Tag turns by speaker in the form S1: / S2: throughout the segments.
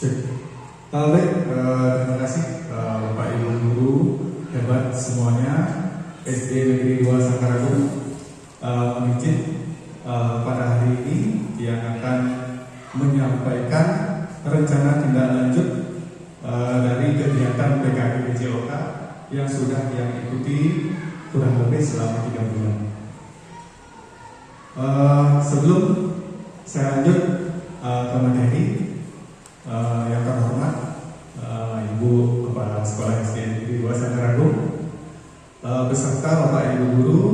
S1: Cek. Baik, terima kasih Bapak Ibu guru hebat semuanya. SD Negeri 2 Sangkaragung mengizin pada hari ini yang akan menyampaikan rencana tindak lanjut dari kegiatan PKK PJOK yang sudah yang ikuti kurang lebih selama 3 bulan. Sebelum saya lanjut ke materi, yang terhormat Ibu Kepala Sekolah SD Negeri 2 Sangkaragung, beserta Bapak Ibu guru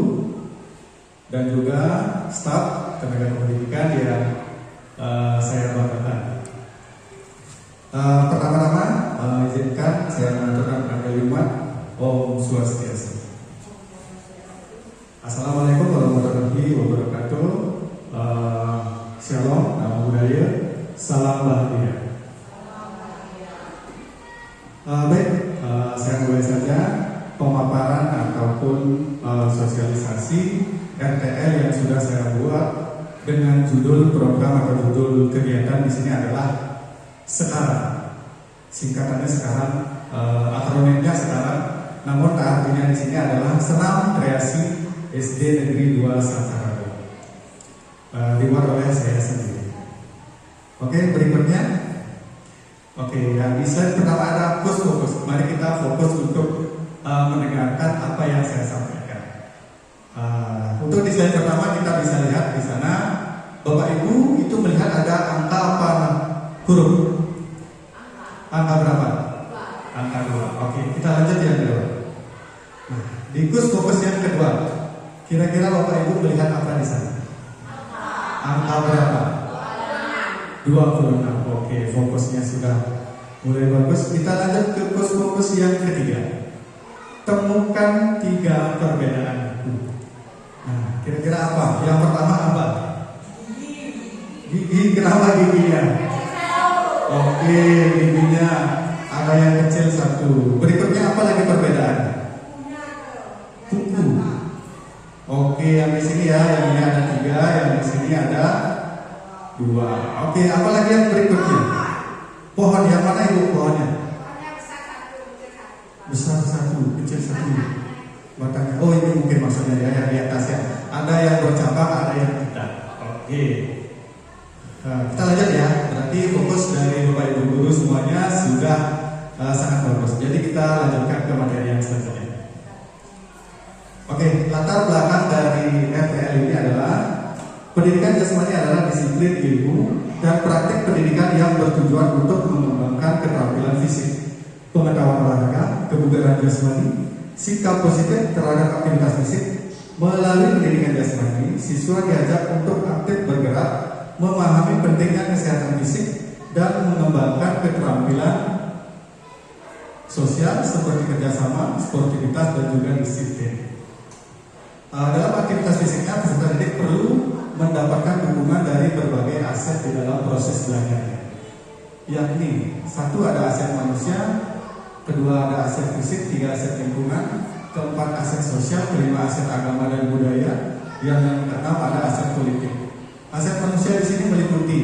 S1: dan juga staf tenaga pendidikan yang saya banggakan. Pertama-tama izinkan saya mengaturkan kalimat Om Swastiastu. Assalamualaikum warahmatullahi wabarakatuh. Shalom, nama budaya, salam bahagia. Baik, saya mulai saja pemaparan ataupun sosialisasi RTL yang sudah saya buat dengan judul program atau judul kegiatan di sini adalah sekarang. Singkatannya sekarang, akronimnya sekarang. Namun artinya di sini adalah Senam Kreasi SD Negeri 2 Sangkaragung. Dibuat oleh saya sendiri. Oke, berikutnya. Oke, yang di slide pertama ada fokus. Mari kita fokus untuk mendengarkan apa yang saya sampaikan. Untuk di slide pertama kita bisa lihat di sana Bapak Ibu itu melihat ada angka apa huruf? Angka berapa? Angka 2. Oke, kita lanjut yang kedua. Nah, di fokus yang kedua, kira-kira Bapak Ibu melihat apa di sana? Angka berapa? 26. Oke, fokusnya sudah mulai bagus. Kita lanjut ke fokus yang ketiga. Temukan 3 perbedaan. Nah, kira-kira apa? Yang pertama apa? Gigi. Kenapa giginya? Oke, giginya ada yang kecil 1. Berikutnya apa lagi perbedaan? Kuku. Oke, yang di sini ya, yang ini ada 3, yang di sini ada 2. Oke, apa lagi yang berikutnya? Pohon, yang mana ibu pohonnya? Besar 1, kecil 1. Batangnya. Oh, ini mungkin maksudnya ya yang di atas ya. Ada yang bercabang, ada yang tidak. Oke. Kita lanjut ya. Berarti fokus dari Bapak Ibu guru semuanya sudah sangat bagus. Jadi kita lanjutkan ke materi yang selanjutnya. Oke, latar belakang dari RTL ini adalah pendidikan jasmani adalah disiplin ilmu dan praktik pendidikan yang bertujuan untuk mengembangkan keterampilan fisik, pengetahuan olahraga, kebugaran jasmani, sikap positif terhadap aktivitas fisik. Melalui pendidikan jasmani, siswa diajak untuk aktif bergerak, memahami pentingnya kesehatan fisik, dan mengembangkan keterampilan sosial seperti kerjasama, sportivitas, dan juga disiplin. Dalam aktivitas fisiknya, peserta didik perlu mendapatkan dukungan dari berbagai aset di dalam proses belajarnya. Yakni 1 ada aset manusia, 2 ada aset fisik, 3 aset lingkungan, 4 aset sosial, 5 aset agama dan budaya, yang ke-6 ada aset politik. Aset manusia di sini meliputi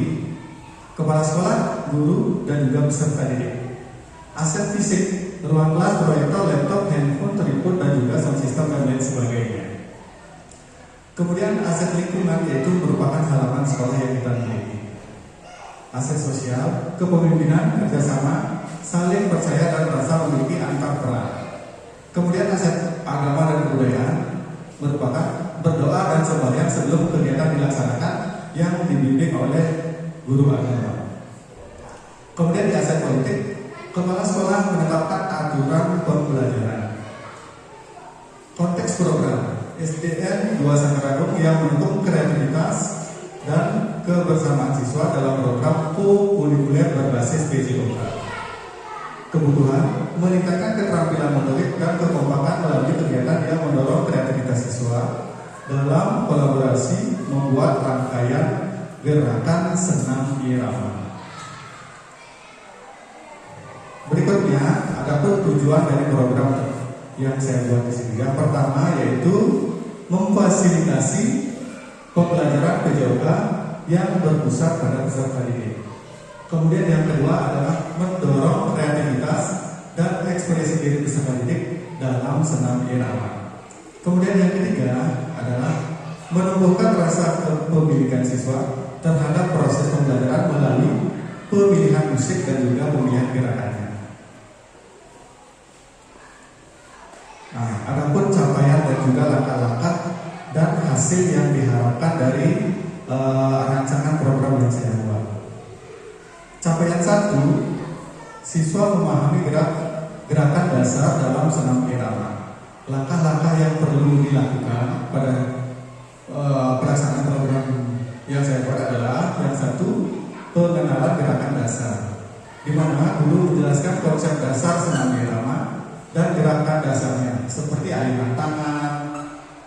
S1: kepala sekolah, guru, dan juga peserta didik. Aset fisik, ruang kelas, proyektor, laptop, handphone, tripod, dan juga sound system dan lain sebagainya. Kemudian aset lingkungan yaitu merupakan halaman sekolah yang kita miliki. Aset sosial, kepemimpinan, kerjasama, saling percaya dan rasa memiliki antar peran. Kemudian aset agama dan kebudayaan merupakan berdoa dan sembahyang sebelum kegiatan dilaksanakan yang dibimbing oleh guru agama. Kemudian di aset politik, kepala sekolah menetapkan aturan pembelajaran. Konteks program SDN 2 Sangkaragung yang mendukung kreativitas dan kebersamaan siswa dalam program co-kurikuler berbasis PJOK. Kebutuhan meningkatkan keterampilan motorik dan kekompakan melalui kegiatan yang mendorong kreativitas siswa dalam kolaborasi membuat rangkaian gerakan senam irama. Berikutnya, adapun tujuan dari program yang saya buat di sini. Yang pertama yaitu memfasilitasi pembelajaran PJOK yang berpusat pada peserta didik. Kemudian yang kedua adalah mendorong kreativitas dan ekspresi diri peserta didik dalam senam irama. Kemudian yang ketiga adalah menumbuhkan rasa kepemilikan siswa terhadap proses pembelajaran melalui pemilihan musik dan juga pemilihan gerakannya. Nah, adapun capaian dan juga langkah-langkah dan hasil yang diharapkan dari rancangan program yang saya buat. Capaian 1, siswa memahami gerakan dasar dalam senam irama. Langkah-langkah yang perlu dilakukan pada pelaksanaan program yang saya buat adalah yang 1, pengenalan gerakan dasar, di mana guru menjelaskan konsep dasar senam irama dan gerakan dasarnya seperti aliran tangan,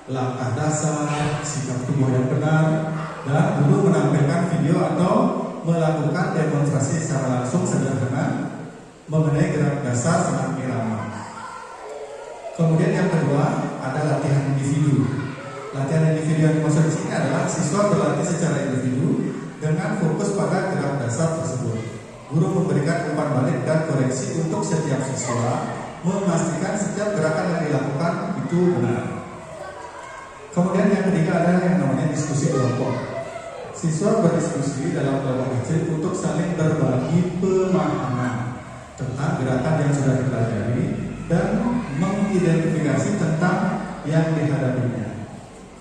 S1: langkah dasar, sikap tubuh yang benar, dan guru menampilkan video atau melakukan demonstrasi secara langsung sederhana mengenai gerak dasar senam irama. Kemudian yang kedua ada latihan individu. Latihan individu yang dimaksud di sini adalah siswa berlatih secara individu dengan fokus pada gerak dasar tersebut. Guru memberikan umpan balik dan koreksi untuk setiap siswa, memastikan setiap gerakan yang dilakukan itu benar. Kemudian yang ketiga ada yang namanya diskusi kelompok. Siswa berdiskusi dalam kelompok kecil untuk saling berbagi pemahaman tentang gerakan yang sudah dipelajari dan mengidentifikasi tentang yang dihadapinya.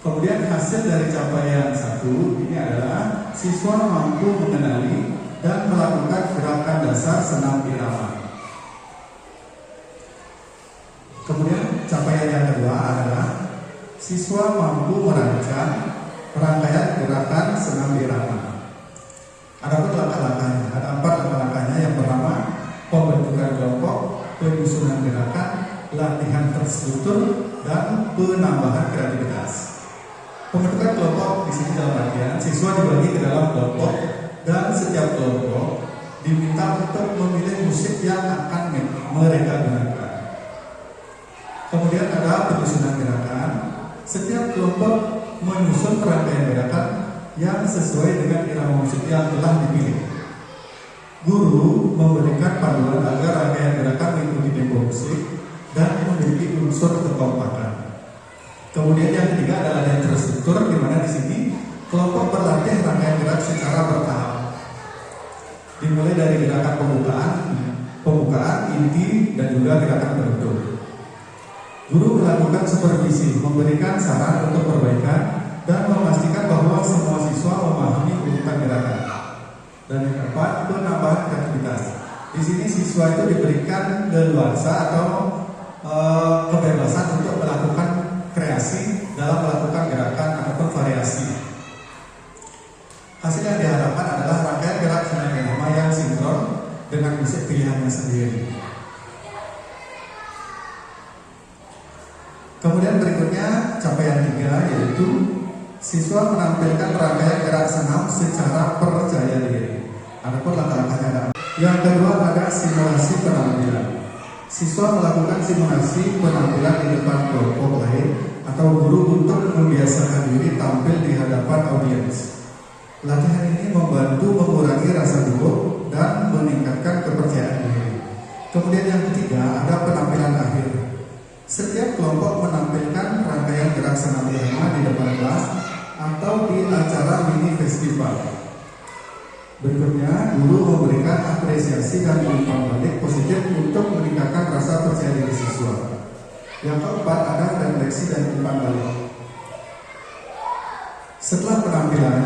S1: Kemudian hasil dari capaian 1 ini adalah siswa mampu mengenali dan melakukan gerakan dasar senam irama. Kemudian capaian yang kedua adalah siswa mampu merancang rangkaian gerakan senam irama. Adapun langkah-langkahnya, ada 4 langkah-langkahnya. Yang pertama, pembentukan kelompok, penyusunan gerakan, latihan terstruktur, dan penambahan kreativitas. Pembentukan kelompok di sini dalam latihan, siswa dibagi ke dalam kelompok dan setiap kelompok diminta untuk memilih musik yang akan mereka gunakan. Kemudian ada penyusunan gerakan. Setiap kelompok menyusun rangkaian gerakan yang sesuai dengan irama musik yang telah dipilih. Guru memberikan panduan agar rangkaian gerakan mengikuti tempo musik dan memiliki unsur kekompakan. Kemudian yang ketiga adalah yang terstruktur, di mana di sini kelompok berlatih rangkaian gerak secara bertahap. Dimulai dari gerakan pembukaan, inti, dan juga gerakan penutup. Guru melakukan supervisi, memberikan saran untuk perbaikan, dan memastikan bahwa semua siswa memahami urutan gerakan. Dan yang keempat, penambahan kreativitas. Di sini siswa itu diberikan leluasa atau kebebasan untuk melakukan kreasi dalam melakukan gerakan ataupun variasi. Hasil yang diharapkan adalah rangkaian gerak senam irama yang sinkron dengan musik pilihannya sendiri. Kemudian berikutnya capaian 3, yaitu siswa menampilkan rangkaian gerak senam secara percaya diri. Adapun langkah-langkahnya ada. Yang kedua ada simulasi penampilan. Siswa melakukan simulasi penampilan di depan kelompok lain atau guru untuk membiasakan diri tampil di hadapan audiens. Latihan ini membantu mengurangi rasa gugup dan meningkatkan kepercayaan diri. Kemudian yang ketiga ada penampilan akhir. Setiap kelompok menampilkan rangkaian gerak senam irama di depan kelas atau di acara mini festival. Berikutnya, guru memberikan apresiasi dan umpan balik positif untuk meningkatkan rasa percaya diri siswa. Yang keempat ada refleksi dan umpan balik. Setelah penampilan,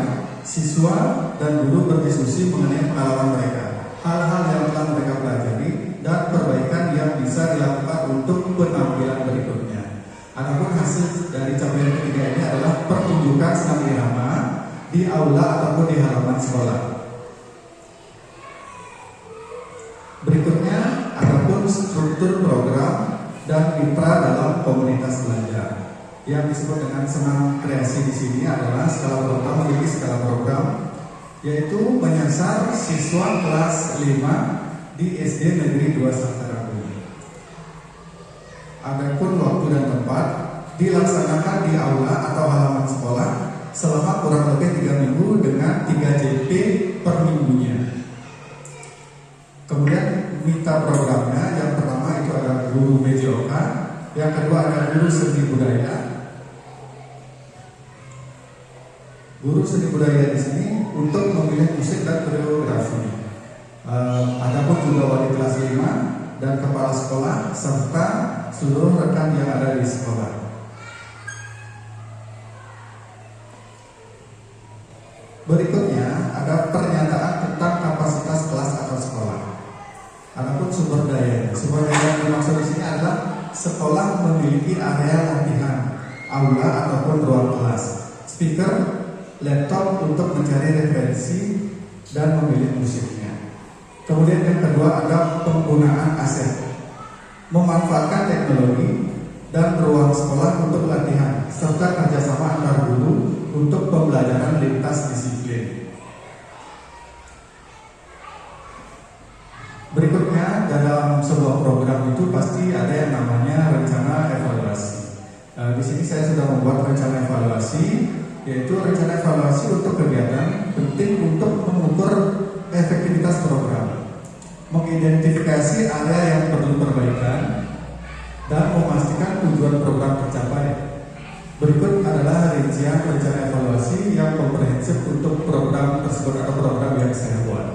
S1: siswa dan guru berdiskusi mengenai pengalaman mereka, hal-hal yang telah mereka pelajari, dan perbaikan yang bisa dilakukan untuk penampilan berikutnya. Adapun hasil dari capaian ketiga ini adalah pertunjukan senam irama di aula ataupun di halaman sekolah. Berikutnya, adapun struktur program dan mitra dalam komunitas belajar. Yang disebut dengan senam kreasi di sini adalah skala program, memiliki skala program, yaitu menyasar siswa kelas 5 di SD Negeri 2 Sangkarabu. Adapun waktu dan tempat dilaksanakan di aula atau halaman sekolah selama kurang lebih 3 minggu dengan 3 JP per minggunya. mita programnya. Yang pertama itu ada guru medioka, yang kedua ada guru seni budaya. Guru seni budaya di sini untuk memilih musik dan koreografi. Adapun juga wali kelas 5 dan kepala sekolah serta seluruh rekan yang ada di sekolah. Berikutnya ada pernyataan tentang kapasitas kelas atau sekolah. Adapun sumber daya yang dimaksud di sini adalah sekolah memiliki area latihan, aula ataupun ruang kelas, speaker, laptop untuk mencari referensi dan memilih musiknya. Kemudian yang kedua ada penggunaan aset, memanfaatkan teknologi dan ruang sekolah untuk latihan serta kerjasama antar guru untuk pembelajaran lintas disiplin. Berikutnya, dalam sebuah program itu pasti ada yang namanya rencana evaluasi. Di sini saya sudah membuat rencana evaluasi, yaitu rencana evaluasi untuk kegiatan penting untuk mengukur efektivitas program, mengidentifikasi area yang perlu perbaikan, dan memastikan tujuan program tercapai. Berikut adalah rincian rencana evaluasi yang komprehensif untuk program tersebut atau program yang saya buat.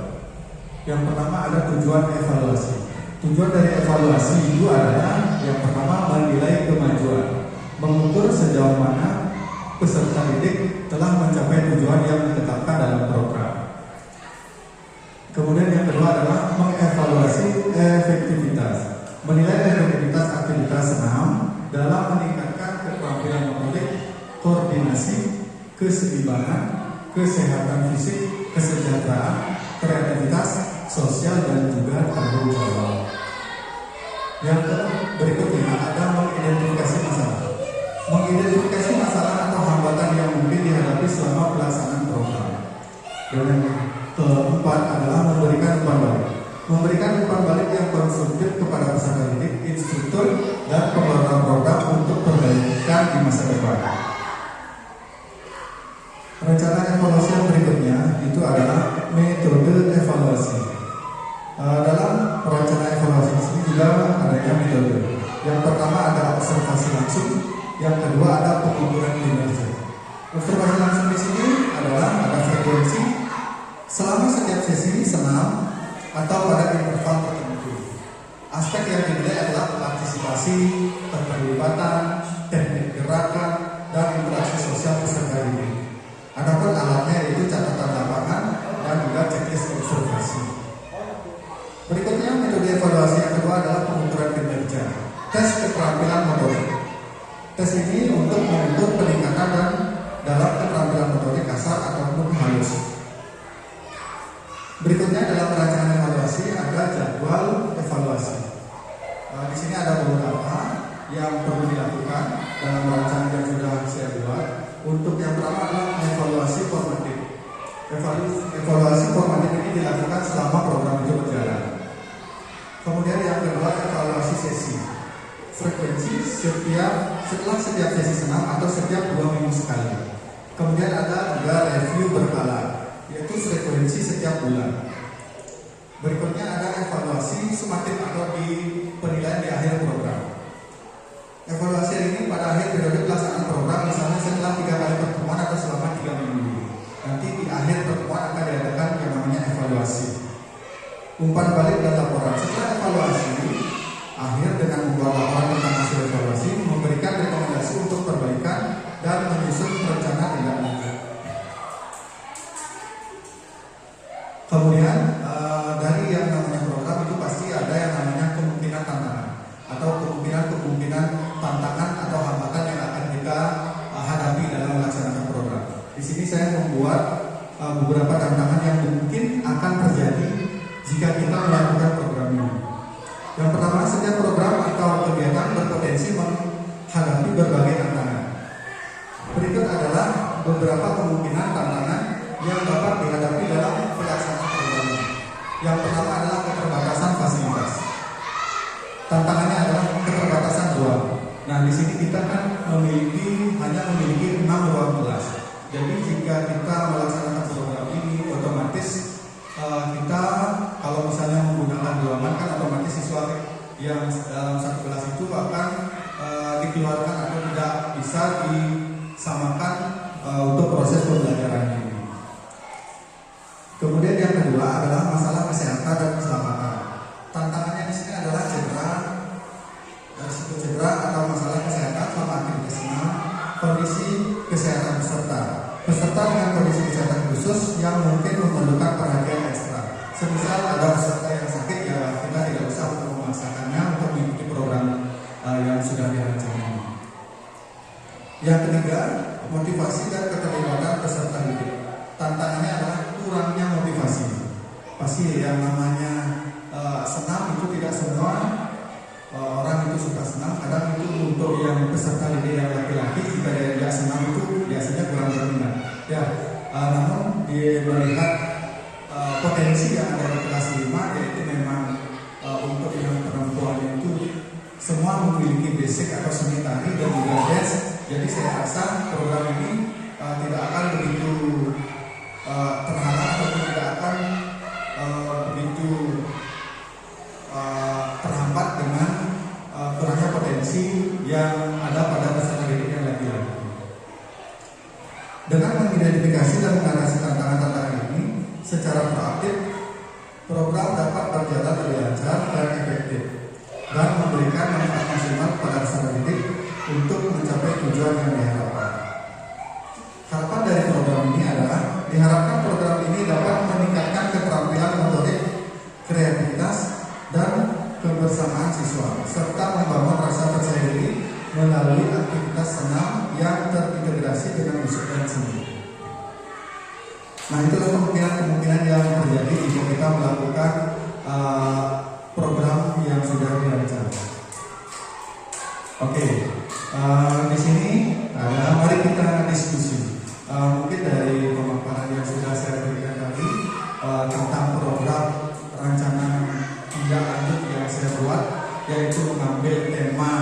S1: Yang pertama ada tujuan evaluasi. Tujuan dari evaluasi itu adalah yang pertama menilai kemajuan, mengukur sejauh mana peserta didik telah mencapai tujuan yang ditetapkan dalam program. Kemudian yang kedua adalah mengevaluasi efektivitas, menilai efektivitas aktivitas senam dalam meningkatkan keterampilan motorik, koordinasi, keseimbangan, kesehatan fisik, kesejahteraan, kreativitas, sosial, dan juga tanggung jawab. Yang berikutnya ada mengidentifikasi masalah. Mengidentifikasi masalah atau hambatan yang mungkin dihadapi selama pelaksanaan program. Dan yang keempat adalah memberikan umpan balik. Memberikan umpan balik yang konstruktif kepada peserta didik, instruktur, dan pengelola program untuk perbaikan di masa depan. Rencana evaluasi yang berikutnya itu adalah metode evaluasi. Dalam rencana evaluasi ini juga adanya metode. Yang pertama ada observasi langsung, yang kedua ada pengukuran kinerja. Observasi langsung di sini adalah ada frekuensi selama setiap sesi senam atau pada interval tertentu. Aspek yang dinilai adalah partisipasi, keterlibatan, teknik gerakan, dan interaksi sosial peserta didik. Adapun alatnya yaitu catatan lapangan dan juga checklist observasi. Berikutnya metode evaluasi yang kedua adalah pengukuran kinerja, tes keterampilan motorik. Tes ini untuk mengukur peningkatan dan dalam keterampilan motorik kasar ataupun halus. Berikutnya dalam rancangan evaluasi ada jadwal evaluasi. Di sini ada beberapa yang perlu dilakukan dalam rancangan yang sudah saya buat. Untuk yang pertama adalah evaluasi formatif. Evaluasi formatif ini dilakukan selama program itu berjalan. Kemudian yang kedua evaluasi sesi. Frekuensi setelah setiap sesi senam atau setiap 2 minggu sekali. Kemudian ada juga review berkala, yaitu frekuensi setiap bulan. Berikutnya ada evaluasi sumatif atau di penilaian di akhir program. Evaluasi ini pada akhir periode pelaksanaan program, misalnya setelah 3 kali pertemuan atau selama 3 minggu. Nanti di akhir pertemuan akan diadakan yang namanya evaluasi. Umpan balik dan laporan. Setelah evaluasi, akhir dengan membuat laporan tentang hasil evaluasi, memberikan rekomendasi untuk perbaikan dan menyusun rencana tindak lanjut. Kemudian dari yang namanya program itu pasti ada yang namanya kemungkinan tantangan atau kemungkinan tantangan atau hambatan yang akan kita hadapi dalam melaksanakan program. Di sini saya membuat beberapa tantangan yang mungkin akan terjadi jika kita melakukan program ini. Yang pertama, setiap program atau kegiatan berpotensi menghadapi berbagai tantangan. Berikut adalah beberapa kemungkinan tantangan yang dapat dihadapi dalam pelaksanaan program ini. Yang pertama adalah keterbatasan fasilitas. Tantangannya adalah keterbatasan ruang. Nah, di sini kita kan hanya memiliki 6 ruang kelas. Jadi jika kita melaksanakan program ini, otomatis kita kalau misalnya menggunakan permasalahan di ruangan kan otomatis siswa yang dalam satu kelas itu akan dikeluarkan atau tidak bisa disamakan untuk proses pembelajaran ini. Kemudian yang kedua adalah masalah kesehatan dan keselamatan. Tantangannya di sini adalah risiko cedera atau masalah kesehatan selama aktivitas senam, kondisi kesehatan peserta dengan kondisi kesehatan khusus yang mungkin memerlukan perhatian ekstra. Semisal ada peserta yang sakit, ya kita tidak usah untuk memaksakannya untuk mengikuti program yang sudah dirancang. Yang ketiga, motivasi dan keterlibatan peserta didik. Tantangannya adalah kurangnya motivasi. Pasti yang namanya senam itu tidak semua orang itu suka senam. Kadang itu untuk yang peserta didik yang laki-laki, jika dia tidak senam itu biasanya kurang berminat. Ya, namun melihat potensi yang ada di kelas 5, yaitu memang untuk yang perempuan itu semua memiliki basic atau seni tari dan juga dance. Jadi saya rasa program ini tidak akan begitu terhalang atau tidak akan begitu terhambat dengan kurangnya potensi yang ada pada peserta didik yang laki-laki. Dengan mengidentifikasi dan mengatasi tantangan-tantangan ini secara proaktif, program dapat berjalan lebih lancar dan efektif dan memberikan manfaat maksimal pada peserta didik untuk mencapai tujuan yang diharapkan. Harapan dari program ini adalah diharapkan program ini dapat meningkatkan keterampilan motorik, kreativitas, dan kebersamaan siswa, serta membangun rasa percaya diri melalui aktivitas senam yang terintegrasi dengan musik dan seni. Nah, itulah kemungkinan yang terjadi jika kita melakukan program yang sudah dirancang. Oke, di sini mari kita diskusi. Mungkin dari pemaparan yang sudah saya berikan tadi tentang program rancangan tindak lanjut yang saya buat, yaitu mengambil tema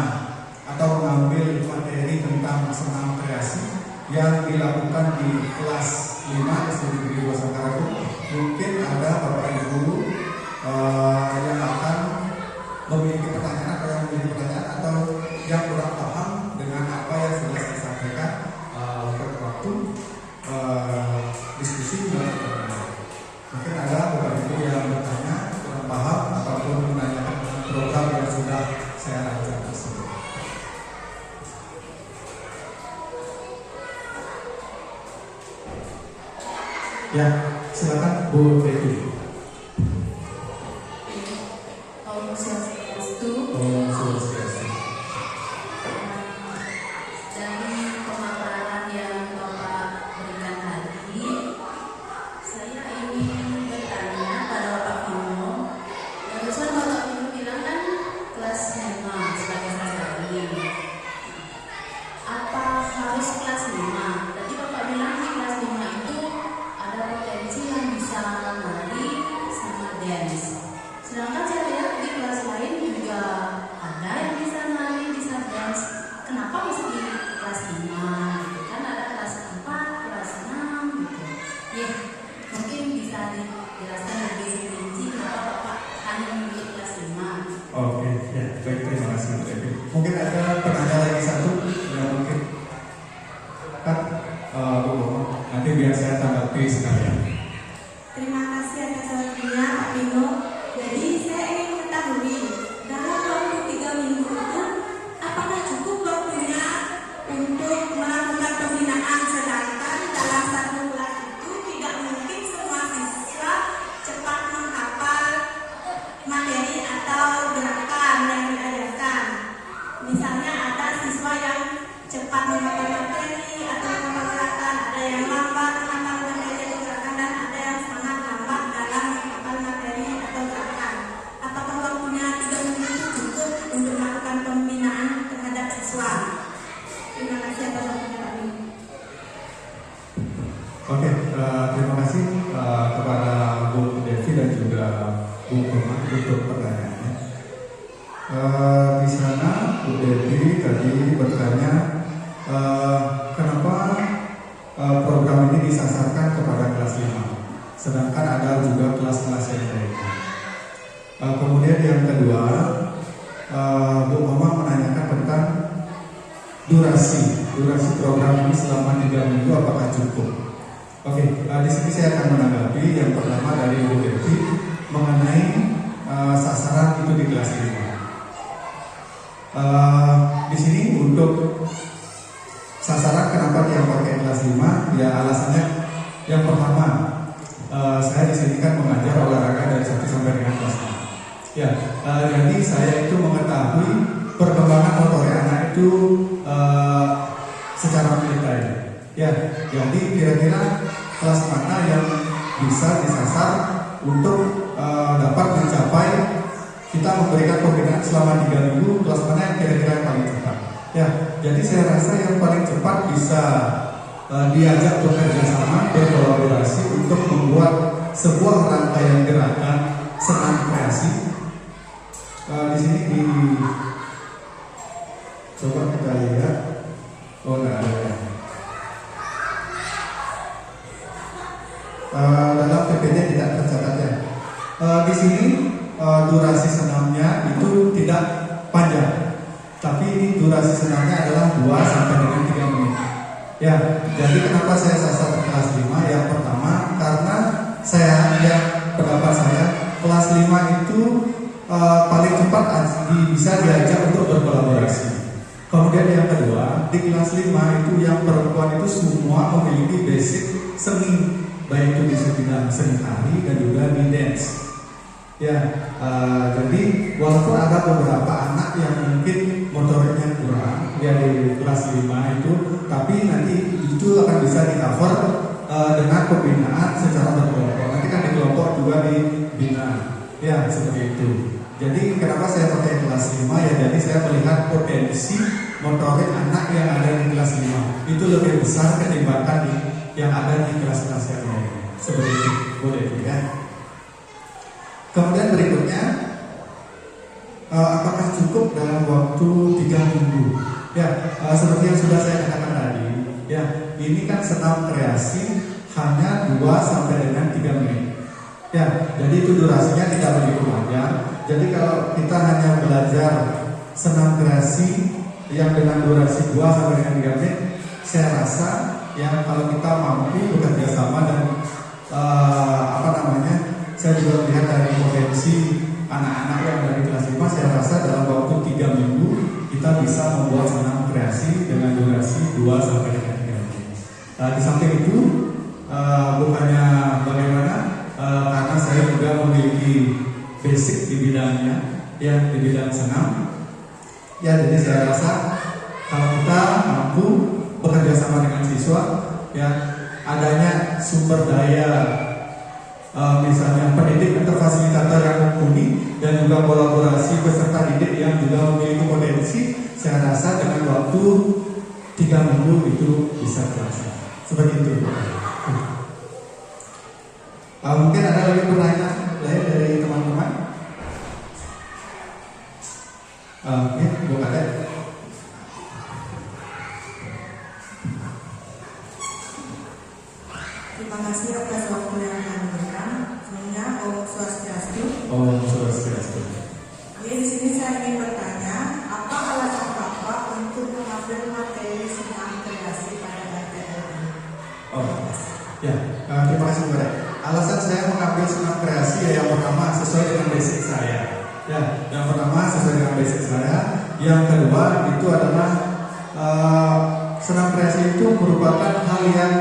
S1: atau mengambil materi tentang senam kreasi yang dilakukan di kelas 5 SD Negeri 2 Sangkaragung. Mungkin ada Bapak Ibu yang akan memiliki pertanyaan atau yang kurang paham dengan apa yang sudah saya sampaikan pada waktu diskusi. Mungkin ada Bapak Ibu yang bertanya, kurang paham ataupun menanyakan program yang sudah saya rancang tersebut. Ya, silakan Bu Devi.
S2: Om Swastiastu. Dari pemaparan yang Bapak berikan tadi, saya ingin bertanya pada Bapak Vino. Barusan Bapak Vino bilang kan kelas 5 sebagai sasaran. Apa harus kelas 5? Tadi Bapak bilang di kelas 5 itu ada potensi yang bisa nari sama dance. Sedangkan saya lihat di kelas lain juga ada yang bisa nari, bisa dance. Kenapa mesti di kelas 5? Gitu kan ada kelas 4, kelas 6 gitu. Ya, mungkin bisa dijelaskan lebih rinci kenapa Bapak hanya memilih kelas 5.
S1: Oke, ya, baik, terima kasih Bu Devi. Mungkin ada pertanyaan lagi satu yang mungkin kan nanti biar saya tanggapi sekalian.
S3: Terima kasih atas waktunya Pak Vino. Jadi saya ingin mengetahui dalam waktu 3 minggu itu apakah cukup waktunya untuk melakukan pembinaan, sedangkan dalam satu kelas itu tidak mungkin semua siswa cepat menghafal materi atau gerakan yang diajarkan. Misalnya ada siswa yang cepat menghafal materi atau menghafal gerakan, ada yang lambat menghafal materi atau gerakan, dan ada yang sangat lambat dalam menghafal materi atau gerakan. Apakah waktunya 3 minggu itu cukup untuk melakukan pembinaan terhadap siswa? Terima kasih atas waktunya Pak Vino.
S1: Oke, terima kasih kepada Bu Devi dan juga Bu Firman untuk pertanyaannya. Di sana Bu Devi tadi bertanya kenapa program ini disasarkan kepada kelas 5, sedangkan ada juga kelas-kelas yang lainnya. ulangi selama 3 minggu apakah cukup? Oke, di sini saya akan menanggapi yang pertama dari Ibu Devi mengenai sasaran itu di kelas 5. Di sini untuk sasaran kenapa dia pakai kelas 5? Ya alasannya yang pertama, saya di sini kan mengajar olahraga dari 1 sampai dengan kelas 6. Ya, jadi saya itu mengetahui perkembangan motorik anak itu secara mendetail. Ya, jadi kira-kira kelas mana yang bisa disasar untuk dapat mencapai kita memberikan pembinaan selama 3 minggu, kelas mana yang kira-kira yang paling cepat. Ya, jadi saya rasa yang paling cepat bisa diajak bekerja sama, berkolaborasi untuk membuat sebuah rangkaian gerakan senam kreasi. Di sini coba kita lihat. Oh, nggak ada ya. Dalam PPT tidak tercatat ya. Di sini durasi senamnya itu tidak panjang, tapi ini durasi senamnya adalah 2 sampai dengan 3 menit. Ya, jadi kenapa saya sasar kelas 5? Yang pertama karena pendapat saya kelas 5 itu paling cepat bisa diajak untuk berkolaborasi. Kemudian yang kedua, di kelas 5 itu yang perempuan itu semua memiliki basic seni, baik itu di bidang seni tari dan juga di dance. Ya, jadi walaupun ada beberapa anak yang mungkin motoriknya kurang ya di kelas 5 itu, tapi nanti itu akan bisa di-cover dengan pembinaan secara berkelompok. Nanti kan di kelompok juga dibina. Ya, seperti itu. Jadi kenapa saya pakai kelas 5 ya, jadi saya melihat potensi motorik anak yang ada di kelas 5 itu lebih besar ketimbang yang ada di kelas-kelas yang lain. Seperti itu, boleh ya. Kemudian berikutnya, apakah cukup dalam waktu 3 minggu? Ya, seperti yang sudah saya katakan tadi, ya, ini kan senam kreasi hanya 2 sampai dengan 3 menit. Ya, jadi itu durasinya tidak begitu panjang. Jadi kalau kita hanya belajar senam kreasi yang dengan durasi 2 sampai dengan 3 menit, saya rasa yang kalau kita mampu bekerja sama dan saya juga melihat dari potensi anak-anak yang dari kelas 5, saya rasa dalam waktu 3 minggu kita bisa membuat senam kreasi dengan durasi 2 sampai dengan 3 menit. Di samping itu bukannya bagaimana, karena saya juga memiliki basic di bidangnya, ya di bidang senam. Ya, jadi saya rasa kalau kita mampu bekerja sama dengan siswa, ya adanya sumber daya, misalnya pendidik atau fasilitator yang mumpuni dan juga kolaborasi peserta didik yang juga memiliki potensi, saya rasa dengan waktu 3 minggu itu bisa terlaksana. Seperti itu. Mungkin ada lagi pertanyaan lain dari teman-teman? Oke, bukan ada.
S3: Terima kasih atas waktu yang Anda berikan. Sebenarnya Om Swastiastu.
S1: Om Swastiastu.
S3: Di sini saya ingin bertanya, apa alasan Bapak untuk mengambil materi senam kreasi pada MTL ini?
S1: Oh, ya, terima kasih kepada. Alasan saya mengambil senam kreasi ya, yang pertama sesuai dengan basic saya. Ya, yang pertama sesuai dengan basic saya. Yang kedua itu adalah senam kreasi itu merupakan hal yang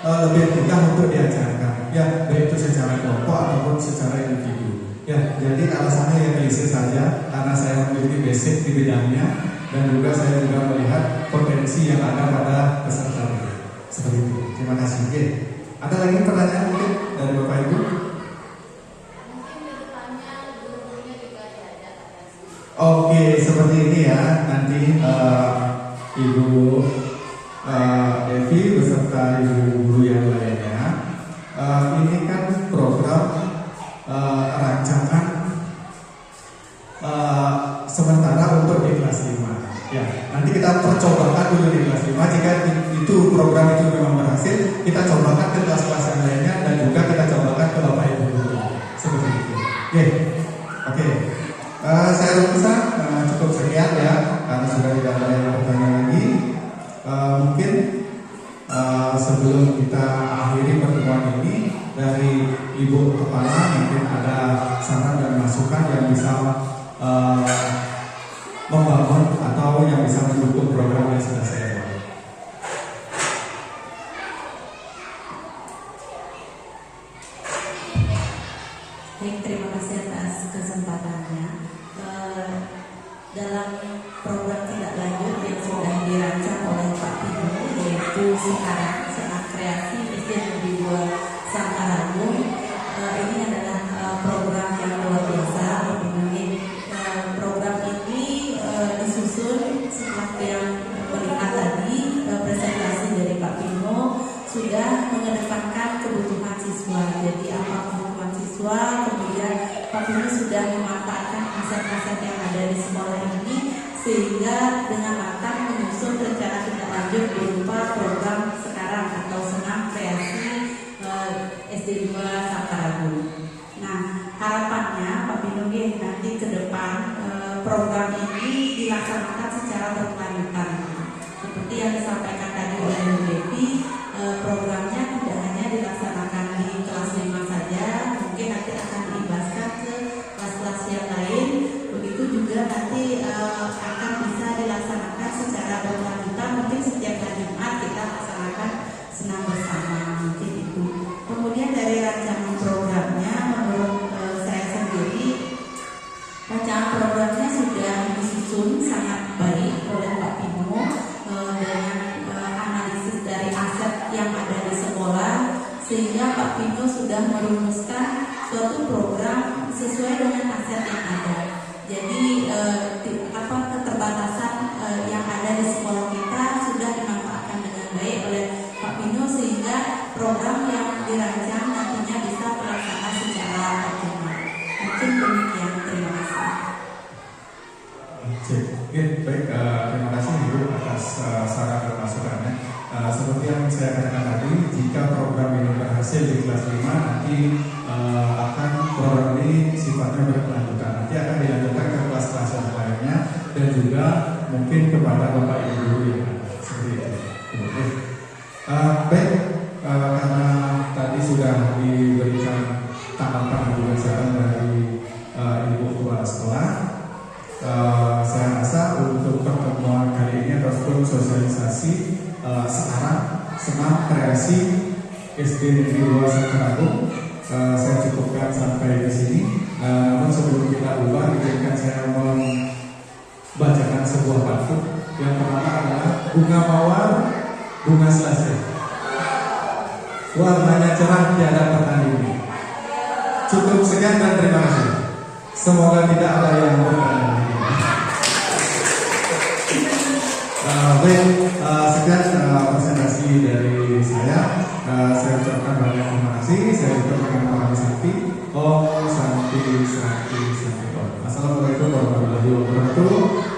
S1: lebih mudah untuk diajarkan. Ya, baik itu secara kelompok ataupun secara individu. Ya, jadi alasannya yang klise saja karena saya memiliki basic di bidangnya dan juga saya juga melihat potensi yang ada pada peserta. Seperti itu. Terima kasih. Oke. Ada lagi pertanyaan mungkin dari Bapak Ibu?
S2: Mungkin kedepannya guru-gurunya juga diajak.
S1: Oke, seperti ini ya. Nanti Ibu Devi beserta ibu guru yang lainnya. Ini kan program rancangan sementara untuk di kelas 5. Ya, nanti kita percobakan dulu di kelas 5. Jika itu program itu memang berhasil, kita cobakan ke kelas-kelas yang lainnya dan juga kita cobakan ke Bapak Ibu guru. Seperti itu. Oke. Saya rasa cukup sekian ya, karena sudah tidak ada yang bertanya lagi. Mungkin sebelum kita akhiri pertemuan ini, dari Ibu Kepala mungkin ada saran dan masukan yang bisa membangun atau yang bisa mendukung program yang sudah saya buat.
S3: Baik, terima kasih atas kesempatannya. Dalam program tindak lanjut yang sudah dirancang oleh Pak Pino, yaitu sekarang Senam Kreasi SD Negeri 2 Sangkaragung, ini adalah program yang luar biasa. Program ini disusun setelah yang melihat tadi presentasi dari Pak Pino, sudah mengedepankan kebutuhan siswa. Jadi apa kebutuhan siswa, kemudian Pak Pino sudah memanfaatkan aset-aset yang ada di sekolah ini, sehingga dengan matang menyusun rencana tindak lanjut berupa program sekarang atau Senam Kreasi SD 2 Sangkaragung. Nah, harapannya Pak Pino nanti ke depan program ini dilaksanakan secara berkelanjutan. Seperti yang disampaikan tadi oleh Bu Devi, programnya tidak hanya dilaksanakan di kelas 5 saja, mungkin nanti akan diibaskan ke kelas-kelas yang lain. Begitu juga nanti akan bisa dilaksanakan secara berkelanjutan. Mungkin setiap hari Jumat kita laksanakan senam bersama, mungkin itu. Kemudian dari rancangan programnya, menurut saya sendiri, rancangan programnya sudah disusun sangat baik oleh Pak Pino dengan analisis dari aset yang ada di sekolah, sehingga Pak Pino sudah merumuskan suatu program sesuai dengan aset yang ada. Jadi keterbatasan yang ada di sekolah kita sudah dimanfaatkan dengan baik oleh Pak Pino, sehingga program yang dirancang nantinya bisa terlaksana secara optimal. Mungkin demikian, terima kasih.
S1: Baik, terima kasih Ibu atas saran dan masukannya. Seperti yang saya katakan tadi, jika program ini berhasil di kelas 5, nanti akan program ini sifatnya berkelanjutan. Nanti akan dilanjutkan ke kelas-kelas yang lainnya dan juga mungkin kepada Bapak Ibu guru yang ada. Seperti itu. Baik, karena tadi sudah diberikan tanggapan dan juga saran dari Ibu Kepala Sekolah, saya rasa untuk pertemuan kali ini ataupun sosialisasi sekarang Senam Kreasi SD Negeri 2 Sangkaragung saya cukupkan sampai di sini. Namun sebelum kita bubar, izinkan saya membacakan sebuah pantun. Yang pertama adalah bunga mawar, bunga selasih, warnanya cerah tiada petandingi. Cukup sekian dan terima kasih. Semoga tidak ada yang bertanya. Sekian presentasi dari saya. Saya ucapkan banyak terima kasih. Saya juga mengenal Santi. Om Santi Santi Santi Om. Assalamualaikum warahmatullahi wabarakatuh.